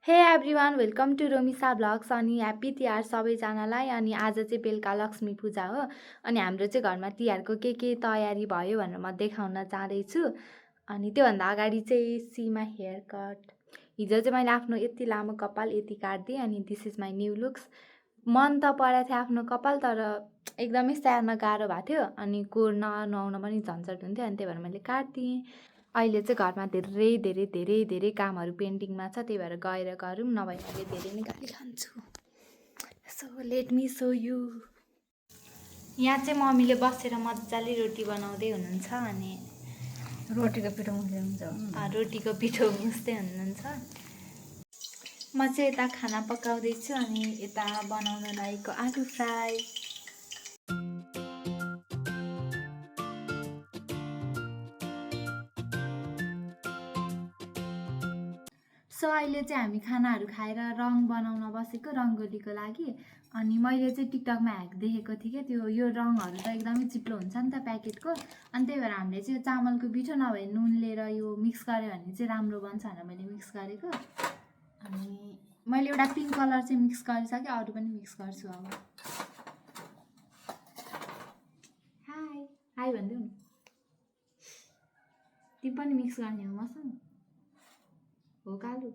हे everyone welcome to रोमिसा blogs अनि happy Tihar सबैजनालाई। अनि आज चाहिँ बेलुका लक्ष्मी पूजा हो अनि हाम्रो चाहिँ घरमा तिहारको के तयारी भयो भनेर म देखाउन चाहँदैछु। अनि त्योभन्दा अगाडि चाहिँ सीमा हेयर कट। हिजो चाहिँ मैले आफ्नो यति लामो कपाल यति काटिदिएँ अनि this is my new looks. मन त परेको थियो आफ्नो कपाल, तर एकदमै स्याहार्न गाह्रो भएको थियो अनि कोर्न नुहाउन पनि झन्झट हुन्थ्यो अनि त्यही भएर मैले काटिदिएँ। अहिले चाहिँ घरमा धेरै कामहरू पेन्डिङमा छ, त्यही भएर गएर गरौँ, नभए मैले धेरै नै गाली खान्छु। So let me so you. यहाँ चाहिँ मम्मीले बसेर मजाले रोटी बनाउँदै हुनुहुन्छ अनि रोटीको पिठो मुस्दै हुन्छ। रोटीको पिठो मुस्दै हुनुहुन्छ। म चाहिँ यता खाना पकाउँदैछु अनि यता बनाउन लागेको आलु फ्राई। सो अहिले चाहिँ हामी खानाहरू खाएर रङ बनाउन बसेको रङ्गोलीको लागि। अनि मैले चाहिँ टिकटकमा ह्याक देखेको थिएँ कि यो रङहरू त एकदमै चिप्लो हुन्छ नि त प्याकेटको, अनि त्यही भएर हामीले चाहिँ चामलको पिठो नभए नुन लिएर यो मिक्स गऱ्यो भने चाहिँ राम्रो बन्छ भनेर मैले मिक्स गरेको। अनि मैले एउटा पिङ्क कलर चाहिँ मिक्स गरिसकेँ, अरू पनि मिक्स गर्छु अब। हाई हाई भनिदेऊ न, तिमी पनि मिक्स गर्ने हो मसँग हो कालु।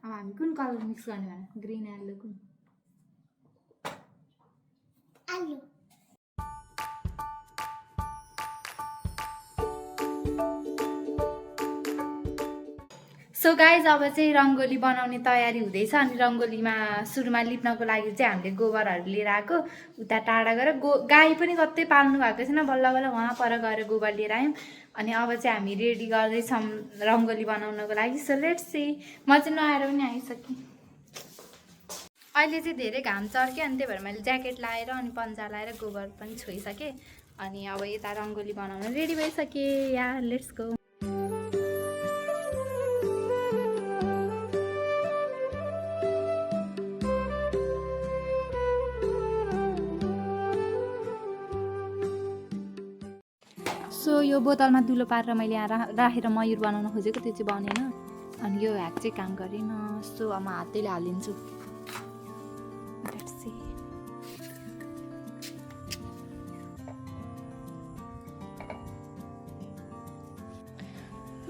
अब हामी कुन कलर मिक्स गर्ने भने ग्रिन येल्लो कुन आलु। सो गाइज अब चाहिँ रङ्गोली बनाउने तयारी हुँदैछ। अनि रङ्गोलीमा सुरुमा लिप्नको लागि चाहिँ हामीले गोबरहरू लिएर आएको, उता टाढा गएर गाई पनि कतै पाल्नु भएको छैन, बल्ल बल्ल वहाँ पर गएर गोबर लिएर आयौँ। अनि अब चाहिँ हामी रेडी गर्दैछौँ रङ्गोली बनाउनको लागि। So let's see. म चाहिँ नुहाएर पनि आइसकेँ। अहिले चाहिँ धेरै घाम चर्क्यो अनि त्यही भएर मैले ज्याकेट लाएर अनि पन्जा लाएर गोबर पनि छोइसकेँ। अनि अब यता रङ्गोली बनाउन रेडी भइसकेँ। या लेट्स गो। सो यो बोतलमा दुलो पारेर मैले यहाँ राखेर मयूर बनाउन खोजेको, त्यो चाहिँ बनेन। अनि यो ह्याक चाहिँ काम गरेन। सो अब म हातैले हालिदिन्छु।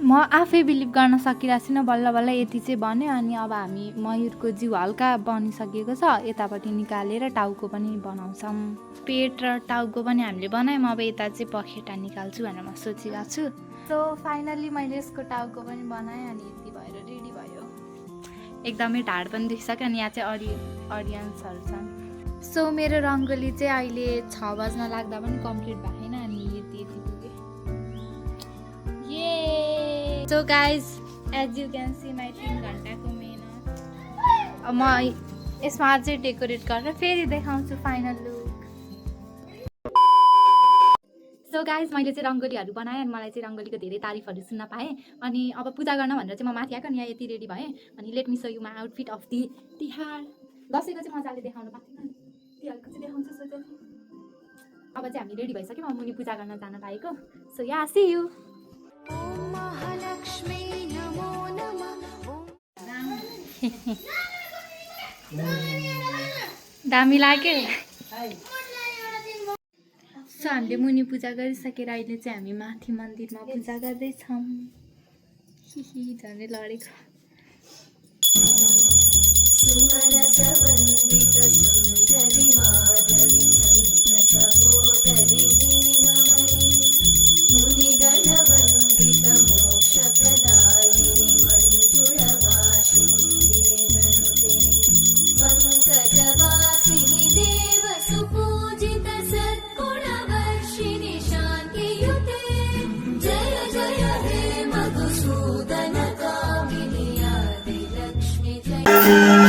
म आफै बिलिभ गर्न सकिरहेको छुइनँ, बल्ल बल्ल यति चाहिँ बन्यो। अनि अब हामी मयूरको जिउ हल्का बनिसकेको छ, यतापट्टि निकालेर टाउको पनि बनाउँछौँ। पेट र टाउको पनि हामीले बनायौँ। अब यता चाहिँ पखेटा निकाल्छु भनेर म सोचिरहेको छु। सो फाइनल्ली मैले यसको टाउको पनि बनाएँ अनि यति भएर रेडी भयो। एकदमै ढाड पनि देखिसक्यो। अनि यहाँ चाहिँ अडियन्सहरू छन्। सो मेरो रङ्गोली चाहिँ अहिले 6 बज्न लाग्दा पनि कम्प्लिट भएको छैन अनि यति पुग्यो। ये so guys as you can see my 3 घन्टाको मेहनत। अब म यसमा अझै डेकोरेट गरेर फेरि देखाउँछु फाइनल लुक। सो गाइज मैले चाहिँ रङ्गोलीहरू बनाएँ अनि मलाई चाहिँ रङ्गोलीको धेरै तारिफहरू सुन्न पाएँ। अनि अब पूजा गर्न भनेर चाहिँ म माथि आएको अनि यहाँ यति रेडी भएँ। अनि let me so you my outfit of the Tihar. दसैँको चाहिँ मजाले देखाउनु पाएको थिएन, तिहारको चाहिँ देखाउँछु सोचेको। अब चाहिँ हामी रेडी भइसक्यौँ, म मुनि पूजा गर्न जान पाएको। So yeah see you. दामी लाग्यो। सो हामीले मुनि पूजा गरिसकेर अहिले चाहिँ हामी माथि मन्दिरमा पूजा गर्दैछौँ। झन्डै लडेको। Thank you.